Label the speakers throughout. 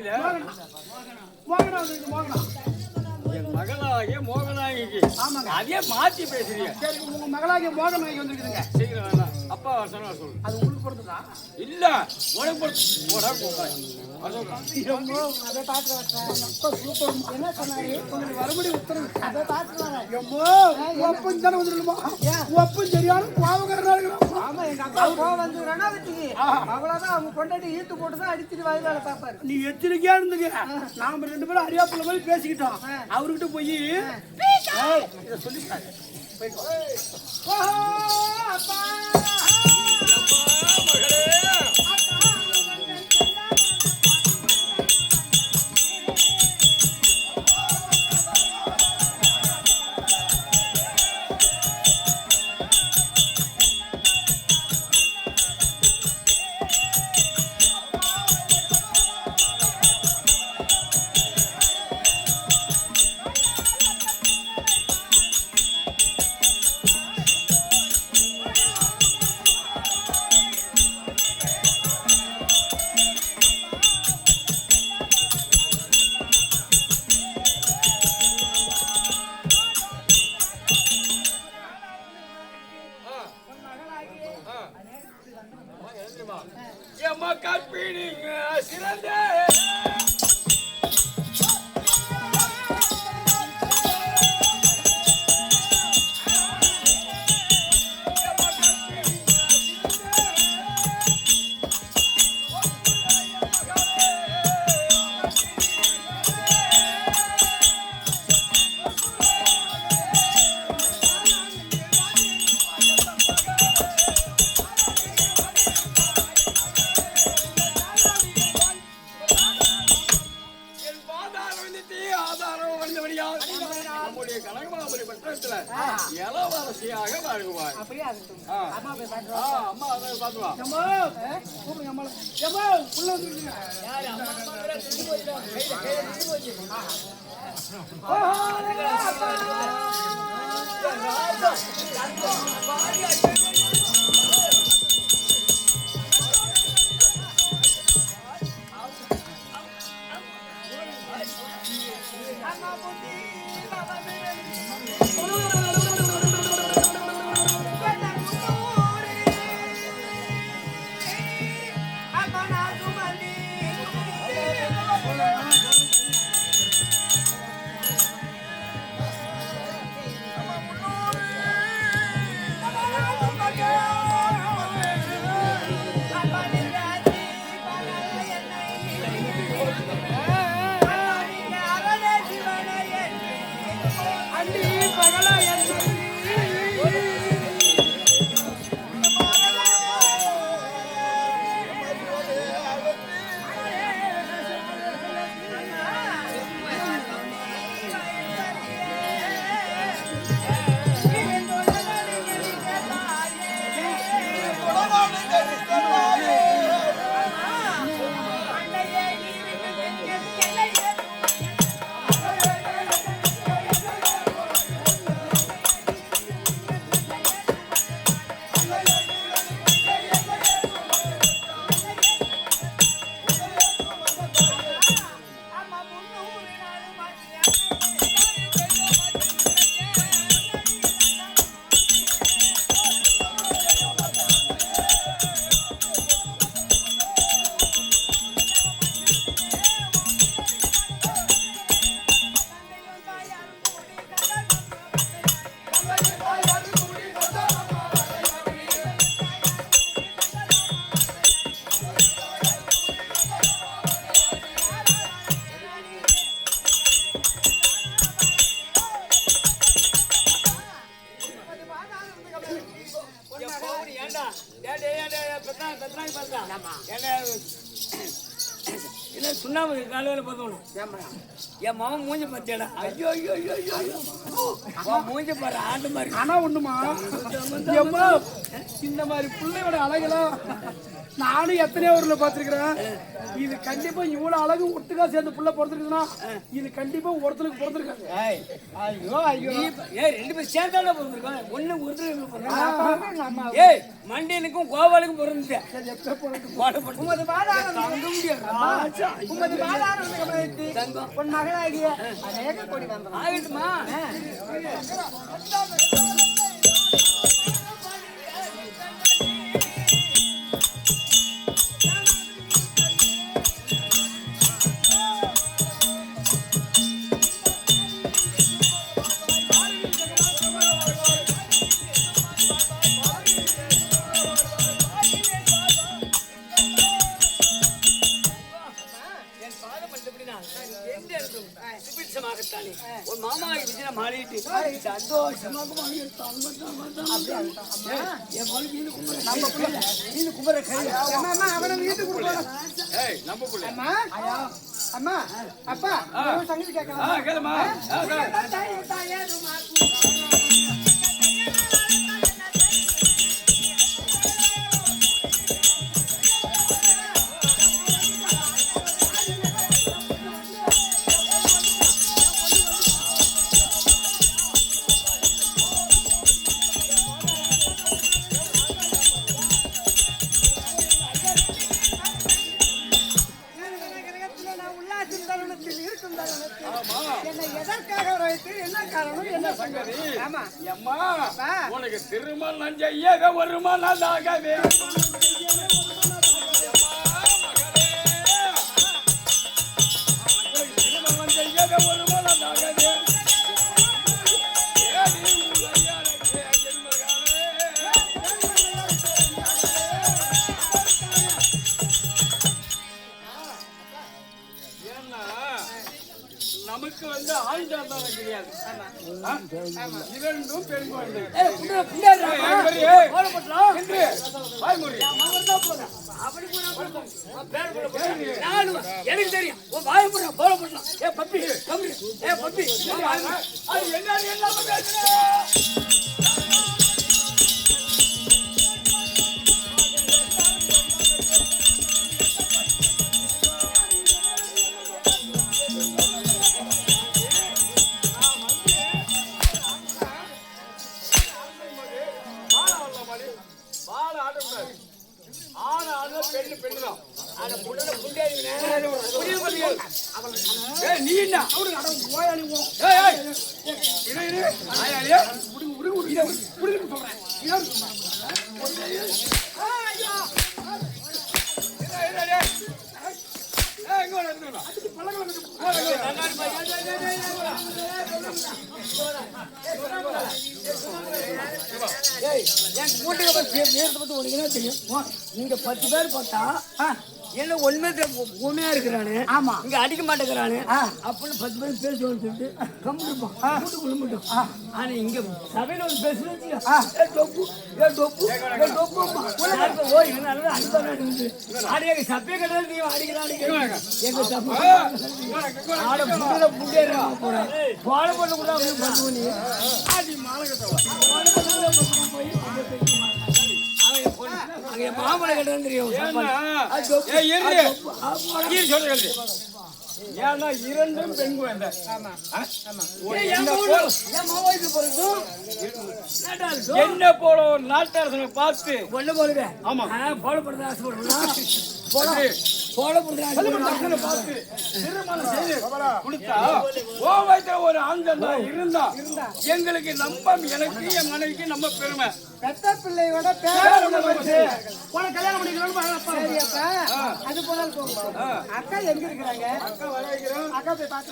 Speaker 1: தெரியல.
Speaker 2: மோகனா வந்து மோகனா
Speaker 1: என் மகளாகிய மோகனாயிக்கு.
Speaker 2: ஆமாங்க.
Speaker 1: அதே மாத்தி பேசுறீங்க.
Speaker 2: சரி உங்க மகளாகிய மோகனாயி வந்துருக்குதுங்க.
Speaker 1: சீக்கிரம் வேணாம். அப்பா வசனம் சொல்லு.
Speaker 2: அது உங்களுக்கு பொறுத்துதா?
Speaker 1: இல்ல உனக்கு போடா போடா.
Speaker 2: அதை பாத்துட்டு என்ன சொன்னாரு? உங்களுக்கு மறுபடி உத்தரவு அதை பாத்துட்டு ஒப்பம் தானே வந்துருமா? ஒப்பம் சரியான கோபக்காரனா இருக்கிறான். ஆமா எங்க அப்பா கோவம் வந்துடுறானா வச்சுக்கி அவ்வளவுதான். அவங்க கொண்டாடி ஈத்து போட்டுதான் அடிச்சுட்டு வாயிலால பாப்பாரு. நீ எச்சரிக்கையா இருந்துங்க. நாம 2 பேரும் அறியாப்புல போய் பேசிக்கிட்டோம். அவர்கிட்ட போய் இதை சொல்லிட்டாரு. அப்பா
Speaker 1: எம்மா கற்பிணிங்க சிறந்த நம்முடைய கனகமாபுரி பட்டணத்துல இளவரசியாக வாழ்வார். அம்மா அதை பாத்துவா. என்ன சுண்ணாம்பு காலையில பார்த்தோம். என் மாமன் மூஞ்சி பார்த்தியாடா? ஐயோ ஐயோ ஐயோ ஐயோ மூஞ்சி பாரு ஆண்டு மாதிரி. ஆனா ஒண்ணுமா இந்த மாதிரி பிள்ளையோட அழகெல்லாம்
Speaker 2: நானும் எத்தனையோ ஊர்ல பாத்துருக்கிறேன். இது கண்டிப்பா இவ்வளவு அழகு ஒட்டுக்கா சேர்ந்து புள்ள பிறந்திருக்குன்னா இது கண்டிப்பா ஒருத்தருக்கு பிறந்திருக்காங்க.
Speaker 1: ஐயோ ஐயோ ரெண்டு பேரும் சேர்ந்தால பிறந்திருக்காங்க. ஒண்ணு ஒருத்தர் ஏய் மண்டியனுக்கும் கோபாலுக்கும் பிறந்துட்டேன்.
Speaker 2: உன் மகளாகிய அநேக கோடி வந்தோம்
Speaker 1: ஆகட்டுமா? ஒரு மாமா விஜய மாறிட்டு சந்தோஷமாக
Speaker 2: அவனை வீட்டுக்கு அம்மா அப்பா சங்கீத கேட்கலாம்.
Speaker 1: உனக்கு திருமணம் செய்ய வருமானதாகவே திருமணம் செய்ய வருமானதாகவே நமக்கு வந்து ஆயுதம் தானே கிடையாது. இரண்டும் பெண் குழந்தை. எனக்கு தெரியும் நீங்க 10 பேர் பார்த்தா என்ன உண்மையா இருக்கிறானு இங்க அடிக்க மாட்டேங்கிறானு அப்படின்னு 10 பேர் பேசுவோம்னு சொல்லிட்டு கம்மிருப்பான். ஆனா இங்க சபையில ஒரு பேசுறது சப்பைய கிடையாது. நீ அடிக்கிறான் எங்க சப்பை ஆட புண்ட புண்டேறா போற கோல பண்ண கூட அப்படின்னு பண்ணுவோம். நீ ஆடி மாமலை கட்ட தெரியும். ஏன்னா இரண்டும் பெண் குழந்தை. என்ன போல ஒரு நாட்டரசனை பார்த்து ஒண்ணு போடுவேன். ஆமா போலப்படுறது ஆசைப்படுறா பார்த்து திருமணம் செய்து கொடுத்தா ஒரு ஆண்கள் இருந்தா எங்களுக்கு நம்பம், எனக்கு என் மனைவிக்கு நம்ம பெருமை.
Speaker 2: பெத்த பிள்ளையோட கல்யாணம் பண்ணிக்கணும். அது போல அக்கா எங்க இருக்கிறாங்க? அக்கா போய் பார்த்து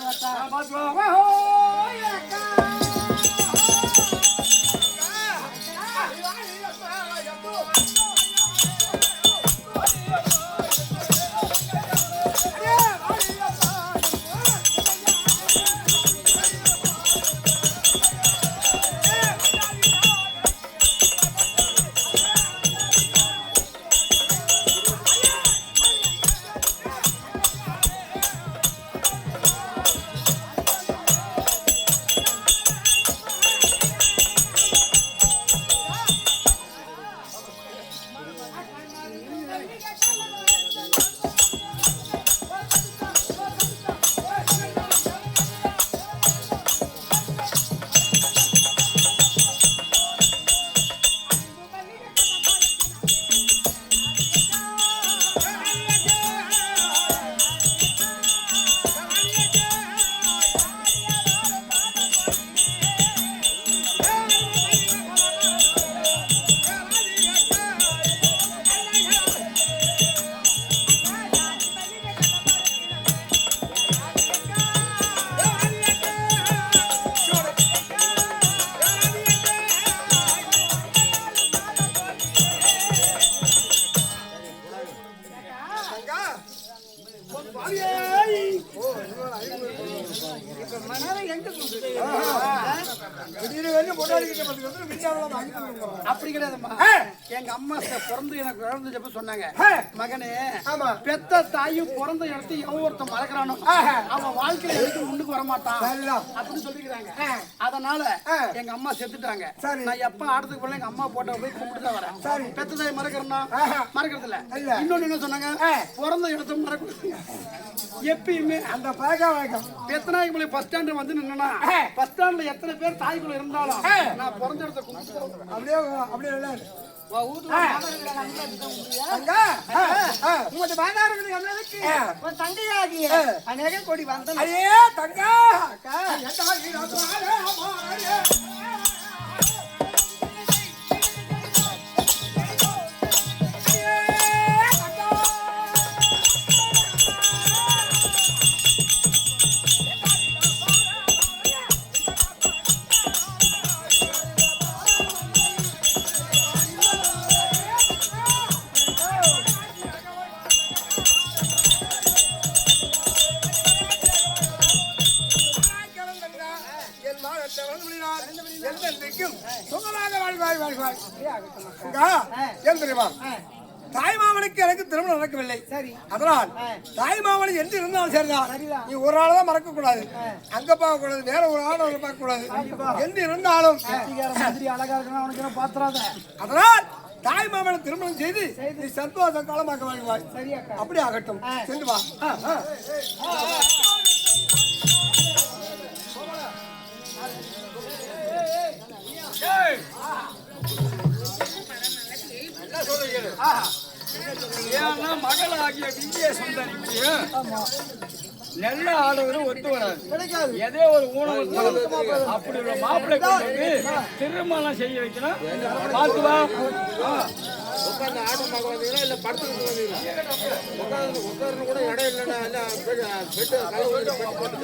Speaker 2: அப்படி கிடையாதும்மா. எங்க அம்மா பிறந்து எனக்கு பிறந்தப்ப சொன்னாங்க, மகனே பெத்த தாயும் பிறந்த இடத்தை எவன் ஒருத்தன் மறக்கிறானோ அவன் வாழ்க்கையில எடுத்து முன்னுக்கு வரமாட்டான் அப்படின்னு சொல்லிக்கிறாங்க. அதனால எங்க அம்மா செத்துட்டாங்க. நான் எப்ப ஆடத்துக்கு போல எங்க அம்மா போட்டோ போய் கும்பிட்டு தான் வரேன். பெத்த தாய் மறக்கிறேன்னா மறக்கிறது இல்ல. இன்னொன்னு என்ன சொன்னாங்க, பிறந்த இடத்த மறக்க எப்பயுமே அந்த பழக்க வழக்கம். எத்தனை மணி பஸ் ஸ்டாண்டு வந்து நின்னா பஸ் ஸ்டாண்ட்ல எத்தனை பேர் தாய்க்குள்ள இருந்தாலும் நான் பிறந்த இடத்த கும்பிட்டு அப்படியே அப்படியே தங்கையாகிய அநேக கோடி வந்த தங்கா தாய்மாமனுக்கு எனக்கு திருமணம் நடக்கவில்லை. சரி, அதனால் தாய்மாமனை என்று இருந்தாலும் சரிதான், நீ ஒரு ஆள் தான் மறக்க கூடாது, அங்க பார்க்க கூடாது, வேற ஒரு ஆள் பார்க்க கூடாது. என்று இருந்தாலும் அழகா இருக்கணும் பாத்துறாத. அதனால் தாய்மாமனை திருமணம் செய்து நீ சந்தோஷ காலமாக்க வாழ்வாய். சரியா? அப்படி ஆகட்டும், சென்று வா.
Speaker 1: மகளாகிய விஜய சுந்தரிக்கு நல்ல ஆடவரும் ஒத்து வராது. எதே ஒரு ஊனம் அப்படி ஒரு மாப்பிள்ளை கொண்டு திருமணம் செய்ய வைக்கணும். பார்த்துவா
Speaker 3: உட்கார்ந்து ஆட்டம் பார்க்க வந்தீங்களா இல்ல படத்துக்கு வந்தீங்களா? உட்கார்ந்து கூட இடம் இல்லைன்னா எல்லாம் பெட்டு கலை போட்டு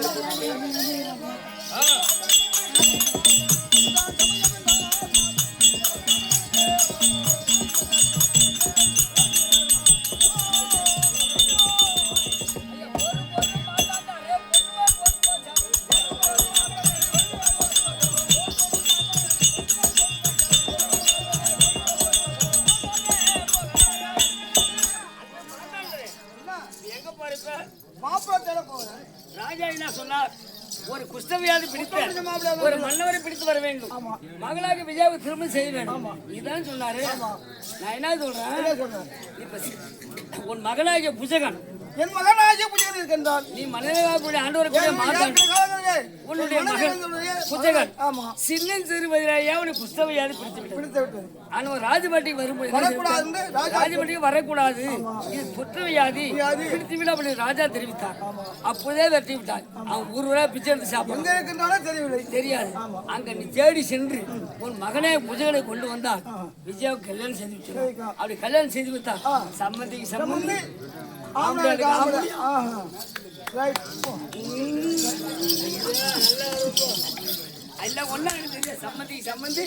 Speaker 1: ராஜா என்ன சொன்னார், ஒரு குஷ்டவியாதி பிடித்த ஒரு மன்னவரை பிடித்து வர வேண்டும், மகளாக விஜயாவை திருமணம் செய்ய வேண்டும். இதுதான் சொன்னாரு. நான் என்ன சொல்றேன், இப்ப உன் மகனாகிய புஜகன்,
Speaker 2: என் மகனாகிய புஜகன் இருக்கின்றான்.
Speaker 1: நீ மன்னராக ஆண்டவரை மாற்றான். உன்னுடைய மகன் புஜகன் சின்ன சிறுவதிலேயே அவனை குஷ்டவியாதி பிடித்து விட்டது. ஆனா ராஜபாட்டிக்கு வரும்போது ராஜபாட்டிக்கு வரக்கூடாது, இது குற்றவியாதி பிடித்துவிட அப்படி ராஜா தெரிவித்தார். அப்போதே வெட்டி விட்டார். அவன் ஊர்வலா பிச்சை எடுத்து சாப்பிட தெரியாது. அங்க நீ தேடி சென்று உன் மகனே புஜகனை கொண்டு வந்தால் விஜயாவுக்கு கல்யாணம் செய்து விட்டார். அப்படி கல்யாணம் செய்து விட்டார். சம்மந்திக்கு சம்மந்தி எல்லாம் ஒன்னா தெரிய சம்மந்திக்கு சம்மந்தி.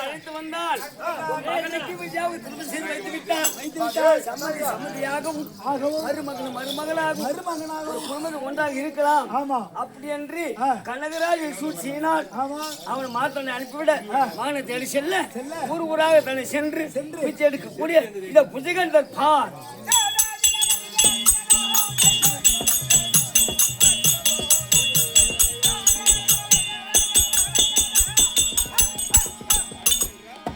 Speaker 1: அழைத்து வந்தால் மகனுக்கு விஜயாவை திருமணம் செய்து வைத்து விட்டார். சம்மதியாகவும் மருமகனாகவும் ஒன்றாக இருக்கலாம். அப்படி என்று கனகராஜ் சூழ்ச்சியினால் அவன் மாத்தனை அனுப்பிவிட மகனை தேடி செல்ல ஊர் ஊராக தன்னை சென்று பிச்சை எடுக்கக்கூடிய இந்த புஜகன் பார்